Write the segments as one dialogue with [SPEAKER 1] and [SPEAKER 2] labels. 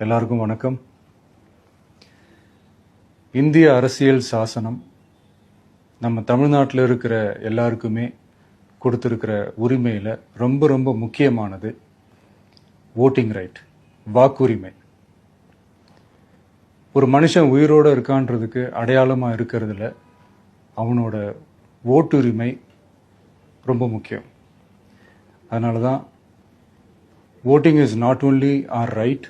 [SPEAKER 1] எல்லாருக்கும் வணக்கம். இந்திய அரசியல் சாசனம் நம்ம தமிழ்நாட்டில் இருக்கிற எல்லாருக்குமே கொடுத்துருக்கிற உரிமையில் ரொம்ப ரொம்ப முக்கியமானது ஓட்டிங் ரைட், வாக்குரிமை. ஒரு மனுஷன் உயிரோடு இருக்கான்றதுக்கு அடையாளமாக இருக்கிறதுல அவனோட ஓட்டுரிமை ரொம்ப முக்கியம். அதனால தான் voting is not only our right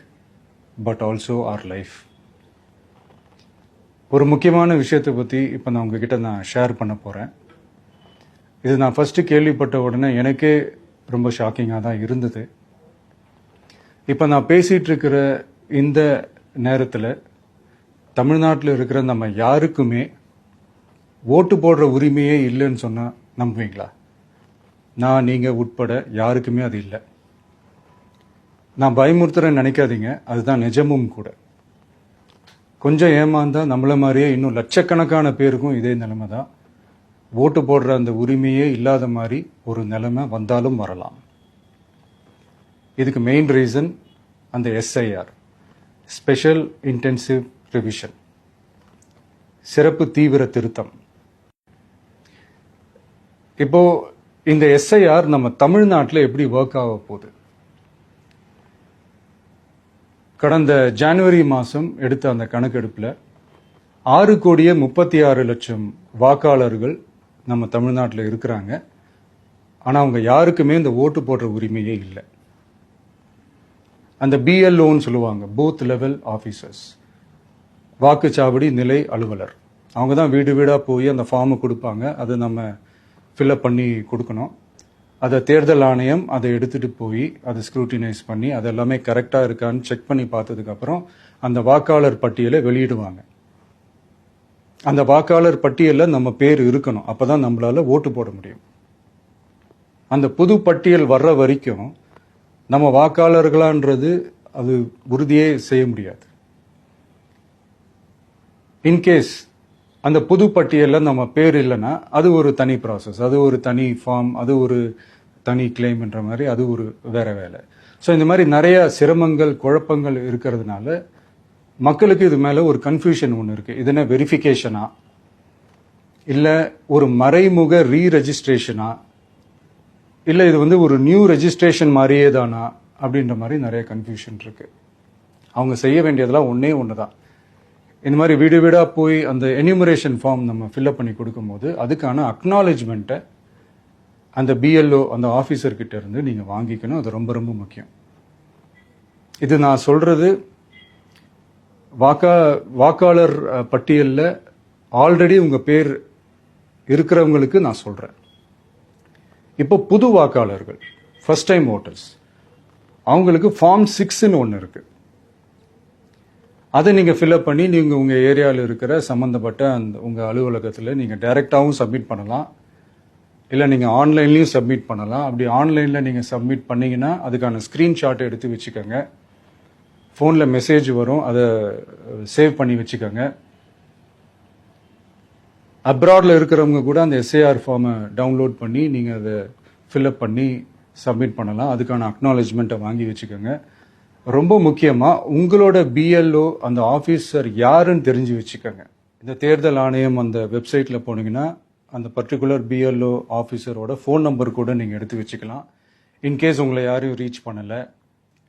[SPEAKER 1] but also our life. ஒரு முக்கியமான விஷயத்தை பற்றி இப்போ நான் உங்ககிட்ட ஷேர் பண்ண போகிறேன். இது நான் ஃபஸ்ட்டு கேள்விப்பட்ட உடனே எனக்கே ரொம்ப ஷாக்கிங்காக தான் இருந்தது. இப்போ நான் பேசிகிட்டு இருக்கிற இந்த நேரத்தில் தமிழ்நாட்டில் இருக்கிற நம்ம யாருக்குமே ஓட்டு போடுற உரிமையே இல்லைன்னு சொன்னால் நம்புவீங்களா? நான் நீங்கள் உட்பட யாருக்குமே அது இல்லை. நான் பயமுறுத்துறேன்னு நினைக்காதீங்க, அதுதான் நிஜமும் கூட. கொஞ்சம் ஏமாந்தா நம்மள மாதிரியே இன்னும் லட்சக்கணக்கான பேருக்கும் இதே நிலைமை தான். ஓட்டு போடுற அந்த உரிமையே இல்லாத மாதிரி ஒரு நிலைமை வந்தாலும் வரலாம். இதுக்கு மெயின் ரீசன் அந்த எஸ்ஐஆர், ஸ்பெஷல் இன்டென்சிவ் ரிவிஷன், சிறப்பு தீவிர திருத்தம். இப்போ இந்த எஸ்ஐஆர் நம்ம தமிழ்நாட்டில் எப்படி ஒர்க் ஆக போகுது? கடந்த ஜனவரி மாதம் எடுத்த அந்த கணக்கெடுப்பில் 6,36,00,000 வாக்காளர்கள் நம்ம தமிழ்நாட்டில் இருக்கிறாங்க. ஆனால் அவங்க யாருக்குமே இந்த ஓட்டு போடுற உரிமையே இல்லை. அந்த பிஎல்ஓன்னு சொல்லுவாங்க, பூத் லெவல் ஆஃபீஸர்ஸ், வாக்குச்சாவடி நிலை அலுவலர். அவங்க தான் வீடு வீடாக போய் அந்த ஃபார்மை கொடுப்பாங்க. அதை நம்ம ஃபில்அப் பண்ணி கொடுக்கணும். அதை தேர்தல் ஆணையம் அதை எடுத்துகிட்டு போய் அதை ஸ்க்ரூட்டினைஸ் பண்ணி அதெல்லாமே கரெக்டாக இருக்கான்னு செக் பண்ணி பார்த்ததுக்கப்புறம் அந்த வாக்காளர் பட்டியலை வெளியிடுவாங்க. அந்த வாக்காளர் பட்டியலில் நம்ம பேர் இருக்கணும், அப்போ தான் நம்மளால் ஓட்டு போட முடியும். அந்த புது பட்டியல் வர்ற வரைக்கும் நம்ம வாக்காளர்களான்றது அது உறுதியே செய்ய முடியாது. இன்கேஸ் அந்த புது பட்டியலில் நம்ம பேர் இல்லைன்னா அது ஒரு தனி ப்ராசஸ், அது ஒரு தனி ஃபார்ம், அது ஒரு தனி கிளைம்ன்ற மாதிரி அது ஒரு வேற வேலை. ஸோ இந்த மாதிரி நிறைய சிரமங்கள் குழப்பங்கள் இருக்கிறதுனால மக்களுக்கு இது மேலே ஒரு கன்ஃபியூஷன் ஒன்று இருக்குது. இது என்ன வெரிஃபிகேஷனா இல்லை ஒரு மறைமுக ரீரெஜிஸ்ட்ரேஷனா இல்லை இது ஒரு நியூ ரெஜிஸ்ட்ரேஷன் மாதிரியே தானா அப்படின்ற மாதிரி நிறைய கன்ஃபியூஷன் இருக்குது. அவங்க செய்ய வேண்டியதெல்லாம் ஒன்று தான். இந்த மாதிரி வீடு வீடாக போய் அந்த என்யூமரேஷன் ஃபார்ம் நம்ம ஃபில்அப் பண்ணி கொடுக்கும்போது அதுக்கான அக்னாலேஜ்மெண்ட்டை அந்த பிஎல்ஓ அந்த ஆஃபீஸர்கிட்ட இருந்து நீங்கள் வாங்கிக்கணும். அது ரொம்ப ரொம்ப முக்கியம். இது நான் சொல்கிறது வாக்காளர் பட்டியலில் ஆல்ரெடி உங்கள் பேர் இருக்கிறவங்களுக்கு நான் சொல்கிறேன். இப்போ புது வாக்காளர்கள், ஃபர்ஸ்ட் டைம் ஓட்டர்ஸ், அவங்களுக்கு ஃபார்ம் 6ன்னு ஒன்று இருக்குது. அதை நீங்கள் ஃபில்அப் பண்ணி நீங்கள் உங்கள் ஏரியாவில் இருக்கிற சம்மந்தப்பட்ட அந்த உங்கள் அலுவலகத்தில் நீங்கள் டைரெக்டாகவும் சப்மிட் பண்ணலாம், இல்லை நீங்கள் ஆன்லைன்லேயும் சப்மிட் பண்ணலாம். அப்படி ஆன்லைனில் நீங்கள் சப்மிட் பண்ணிங்கன்னா அதுக்கான ஸ்க்ரீன்ஷாட்டை எடுத்து வச்சுக்கோங்க. ஃபோனில் மெசேஜ் வரும், அதை சேவ் பண்ணி வச்சுக்கோங்க. அப்ராடில் இருக்கிறவங்க கூட அந்த எஸ்ஐஆர் ஃபார்மை டவுன்லோட் பண்ணி நீங்கள் அதை ஃபில்அப் பண்ணி சப்மிட் பண்ணலாம். அதுக்கான அக்னாலேஜ்மெண்ட்டை வாங்கி வச்சுக்கோங்க. ரொம்ப முக்கியமாக உங்களோட பிஎல்ஓ அந்த ஆஃபீஸர் யாருன்னு தெரிஞ்சு வச்சுக்கோங்க. இந்த தேர்தல் ஆணையம் அந்த வெப்சைட்டில் போனீங்கன்னா அந்த பர்டிகுலர் பிஎல்ஓ ஆஃபீஸரோட ஃபோன் நம்பர் கூட நீங்கள் எடுத்து வச்சுக்கலாம். இன்கேஸ் உங்களை யாரையும் ரீச் பண்ணலை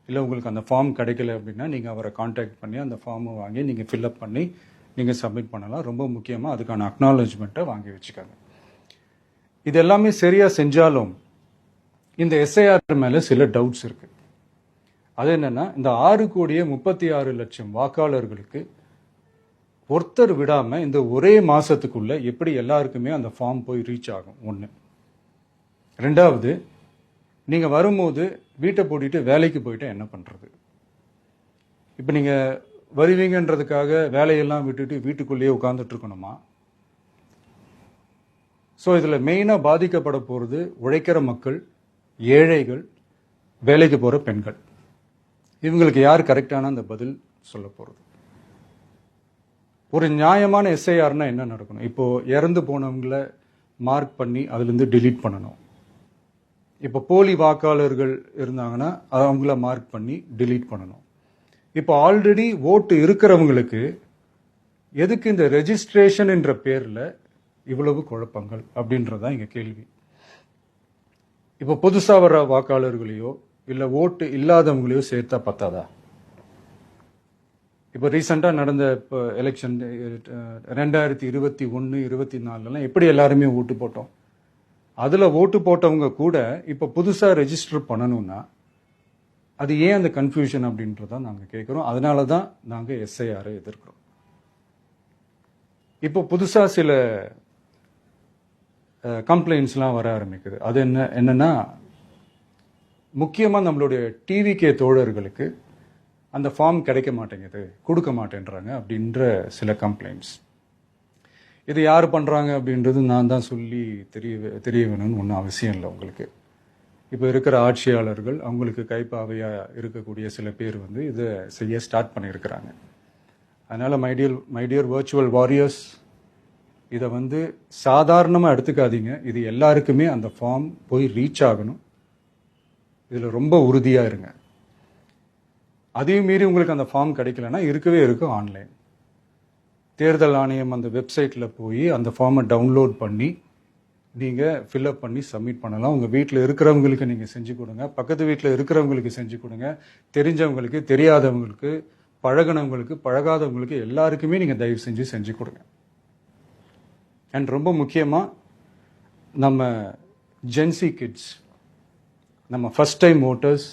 [SPEAKER 1] இல்லை உங்களுக்கு அந்த ஃபார்ம் கிடைக்கல அப்படின்னா நீங்கள் அவரை காண்டாக்ட் பண்ணி அந்த ஃபார்மை வாங்கி நீங்கள் ஃபில்அப் பண்ணி நீங்கள் சப்மிட் பண்ணலாம். ரொம்ப முக்கியமாக அதுக்கான அக்னாலேஜ்மெண்ட்டை வாங்கி வச்சுக்கோங்க. இது எல்லாமே சரியாக செஞ்சாலும் இந்த எஸ்ஐஆர் மேலே சில டவுட்ஸ் இருக்குது. அது என்னன்னா, இந்த 6,36,00,000 வாக்காளர்களுக்கு ஒருத்தர் விடாம இந்த ஒரே மாசத்துக்குள்ள எப்படி எல்லாருக்குமே அந்த ஃபார்ம் போய் ரீச் ஆகும்? ஒன்று. ரெண்டாவது, நீங்க வரும்போது வீட்டை பூட்டிட்டு வேலைக்கு போயிட்டு என்ன பண்றது? இப்போ நீங்க வருவீங்கன்றதுக்காக வேலையெல்லாம் விட்டுட்டு வீட்டுக்குள்ளேயே உட்கார்ந்துட்டு இருக்கணுமா? ஸோ இதில் மெயினாக பாதிக்கப்பட போகிறது உழைக்கிற மக்கள், ஏழைகள், வேலைக்கு போகிற பெண்கள். இவங்களுக்கு யார் கரெக்டான அந்த பதில் சொல்ல போகிறது? ஒரு நியாயமான எஸ்ஐஆர்னா என்ன நடக்கணும்? இப்போ இறந்து போனவங்கள மார்க் பண்ணி அதுலேருந்து டிலீட் பண்ணணும். இப்போ போலி வாக்காளர்கள் இருந்தாங்கன்னா அவங்கள மார்க் பண்ணி டிலீட் பண்ணணும். இப்போ ஆல்ரெடி ஓட்டு இருக்கிறவங்களுக்கு எதுக்கு இந்த ரெஜிஸ்ட்ரேஷன் என்ற பேர்ல இவ்வளவு குழப்பங்கள் அப்படின்றதான் இங்க கேள்வி. இப்போ புதுசா வர்ற வாக்காளர்களையோ இல்ல ஓட்டு இல்லாதவங்களையோ சேர்த்தா பத்தாதா? இப்போ ரீசெண்டா நடந்த இப்போ எலெக்ஷன் 2021, 24 எப்படி எல்லாருமே ஓட்டு போட்டோம்? அதுல ஓட்டு போட்டவங்க கூட இப்ப புதுசா ரெஜிஸ்டர் பண்ணணும்னா அது ஏன் அந்த கன்ஃபியூஷன் அப்படின்றத நாங்க கேட்கிறோம். அதனால தான் நாங்க எஸ்ஐஆரை எதிர்க்கிறோம். இப்போ புதுசா சில கம்ப்ளைண்ட்ஸ்லாம் வர ஆரம்பிக்குது. அது என்னன்னா முக்கியமா நம்மளுடைய டிவிகே தோழர்களுக்கு அந்த ஃபார்ம் கிடைக்க மாட்டேங்குது, கொடுக்க மாட்டேன்றாங்க அப்படின்ற சில கம்ப்ளைண்ட்ஸ். இது யார் பண்றாங்க அப்படின்றது நான் தான் சொல்லி தெரிய வேணும்னு ஒன்றும் அவசியம் இல்லை உங்களுக்கு. இப்போ இருக்கிற ஆட்சியாளர்கள் அவங்களுக்கு கைப்பாவையா இருக்கக்கூடிய சில பேர் வந்து இதை செய்ய ஸ்டார்ட் பண்ணியிருக்கிறாங்க. அதனால மைடியர் வர்ச்சுவல் வாரியர்ஸ், இதை வந்து சாதாரணமாக எடுத்துக்காதீங்க. இது எல்லாருக்குமே அந்த ஃபார்ம் போய் ரீச் ஆகணும். இதில் ரொம்ப உறுதியாக இருங்க. அதையும் மீறி உங்களுக்கு அந்த ஃபார்ம் கிடைக்கலன்னா இருக்கவே இருக்கும் ஆன்லைன். தேர்தல் ஆணையம் அந்த வெப்சைட்டில் போய் அந்த ஃபார்மை டவுன்லோட் பண்ணி நீங்கள் ஃபில்அப் பண்ணி சப்மிட் பண்ணலாம். உங்கள் வீட்டில் இருக்கிறவங்களுக்கு நீங்கள் செஞ்சு கொடுங்க, பக்கத்து வீட்டில் இருக்கிறவங்களுக்கு செஞ்சு கொடுங்க, தெரிஞ்சவங்களுக்கு, தெரியாதவங்களுக்கு, பழகினவங்களுக்கு, பழகாதவங்களுக்கு எல்லாருக்குமே நீங்கள் தயவு செஞ்சு கொடுங்க. அண்ட் ரொம்ப முக்கியமாக நம்ம ஜென்சி கிட்ஸ், நம்ம ஃபர்ஸ்ட் டைம் ஓட்டர்ஸ்,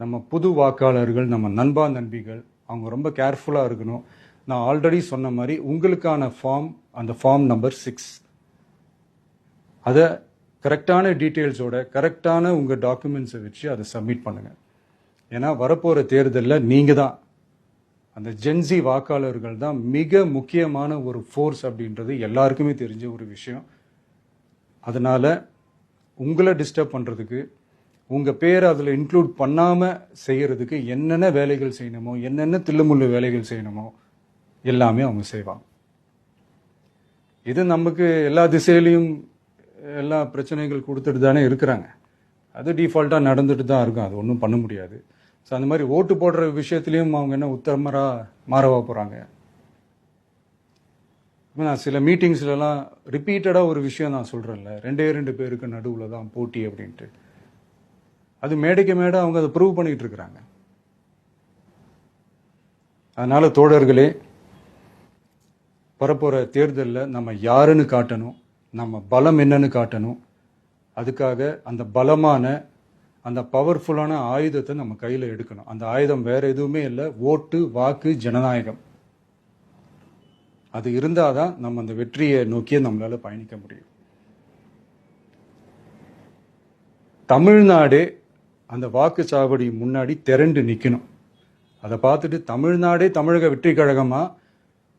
[SPEAKER 1] நம்ம புது வாக்காளர்கள், நம்ம நண்பா நண்பிகள், அவங்க ரொம்ப கேர்ஃபுல்லாக இருக்கணும். நான் ஆல்ரெடி சொன்ன மாதிரி உங்களுக்கான ஃபார்ம், அந்த ஃபார்ம் நம்பர் 6, அதை கரெக்டான டீட்டெயில்ஸோட கரெக்டான உங்கள் டாக்குமெண்ட்ஸை வச்சு அதை சப்மிட் பண்ணுங்கள். ஏன்னா வரப்போகிற தேர்தலில் நீங்கள் தான், அந்த ஜென்சி வாக்காளர்கள் தான் மிக முக்கியமான ஒரு ஃபோர்ஸ் அப்படின்றது எல்லாருக்குமே தெரிஞ்ச ஒரு விஷயம். அதனால உங்களை டிஸ்டர்ப் பண்ணுறதுக்கு, உங்கள் பேரை அதில் இன்க்ளூட் பண்ணாமல் செய்கிறதுக்கு என்னென்ன வேலைகள் செய்யணுமோ, என்னென்ன தில்லுமுள்ளு வேலைகள் செய்யணுமோ எல்லாமே அவங்க செய்வாங்க. இது நமக்கு எல்லா திசையிலையும் எல்லா பிரச்சனைகள் கொடுத்துட்டு தானே இருக்கிறாங்க. அது டிஃபால்ட்டாக நடந்துட்டு தான் இருக்கும், அது ஒன்றும் பண்ண முடியாது. ஸோ அந்த மாதிரி ஓட்டு போடுற விஷயத்துலையும் அவங்க என்ன உத்தமராக மாறவா போகிறாங்க? நான் சில மீட்டிங்ஸ்லலாம் ரிப்பீட்டடாக ஒரு விஷயம் நான் சொல்கிறேன்ல, 2 பேருக்கு நடுவில் தான் போட்டி அப்படின்ட்டு. அது மேடைக்கு மேடை அவங்க அதை ப்ரூவ் பண்ணிட்டு இருக்கிறாங்க. அதனால தோழர்களே, வரப்போகிற தேர்தலில் நம்ம யாருன்னு காட்டணும், நம்ம பலம் என்னன்னு காட்டணும். அதுக்காக அந்த பலமான, அந்த பவர்ஃபுல்லான ஆயுதத்தை நம்ம கையில் எடுக்கணும். அந்த ஆயுதம் வேற எதுவுமே இல்லை, ஓட்டு, வாக்கு, ஜனநாயகம். அது இருந்தால் தான் நம்ம அந்த வெற்றியை நோக்கியே நம்மளால பயணிக்க முடியும். தமிழ்நாடே அந்த வாக்குச்சாவடி முன்னாடி திரண்டு நிற்கணும். அதை பார்த்துட்டு தமிழ்நாடே தமிழக வெற்றி கழகமா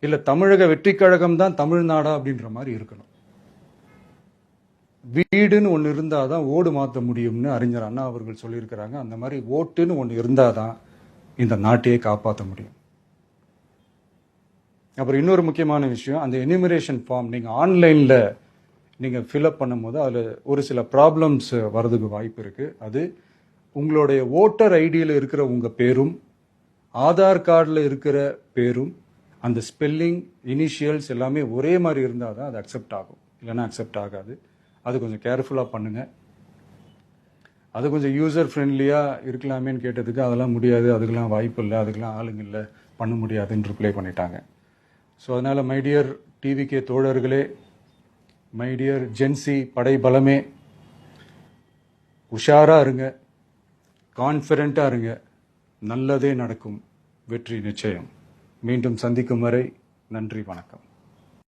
[SPEAKER 1] இல்லை தமிழக வெற்றி கழகம் தான் தமிழ்நாடா அப்படின்ற மாதிரி இருக்கணும். வீடுன்னு ஒன்று இருந்தால் தான் ஓடு மாற்ற முடியும்னு அறிஞர் அண்ணா அவர்கள் சொல்லியிருக்கிறாங்க. அந்த மாதிரி ஓட்டுன்னு ஒன்று இருந்தால் தான் இந்த நாட்டையே காப்பாற்ற முடியும். அப்புறம் இன்னொரு முக்கியமான விஷயம், அந்த எனிமரேஷன் ஃபார்ம் நீங்கள் ஆன்லைனில் நீங்கள் ஃபில்அப் பண்ணும்போது அதில் ஒரு சில ப்ராப்ளம்ஸ் வர்றதுக்கு வாய்ப்பு இருக்குது. அது உங்களுடைய ஓட்டர் ஐடியில் இருக்கிற உங்கள் பேரும் ஆதார் கார்டில் இருக்கிற பேரும் அந்த ஸ்பெல்லிங், இனிஷியல்ஸ் எல்லாமே ஒரே மாதிரி இருந்தால் தான் அது அக்செப்ட் ஆகும், இல்லைன்னா அக்செப்ட் ஆகாது. அது கொஞ்சம் கேர்ஃபுல்லாக பண்ணுங்கள். அது கொஞ்சம் யூசர் ஃப்ரெண்ட்லியாக இருக்கலாமேன்னு கேட்டதுக்கு அதெல்லாம் முடியாது, அதுக்கெல்லாம் வாய்ப்பு இல்லை, அதுக்கெல்லாம் ஆளுங்க இல்லை, பண்ண முடியாதுன்னு ரிப்ளை பண்ணிட்டாங்க. ஸோ அதனால் மைடியர் டிவிகே தோழர்களே, மைடியர் ஜென்சி படை பலமே, உஷாராக இருங்க, கான்ஃபிடென்ட்டாக இருங்க, நல்லதே நடக்கும், வெற்றி நிச்சயம். மீண்டும் சந்திக்கும் வரை நன்றி, வணக்கம்.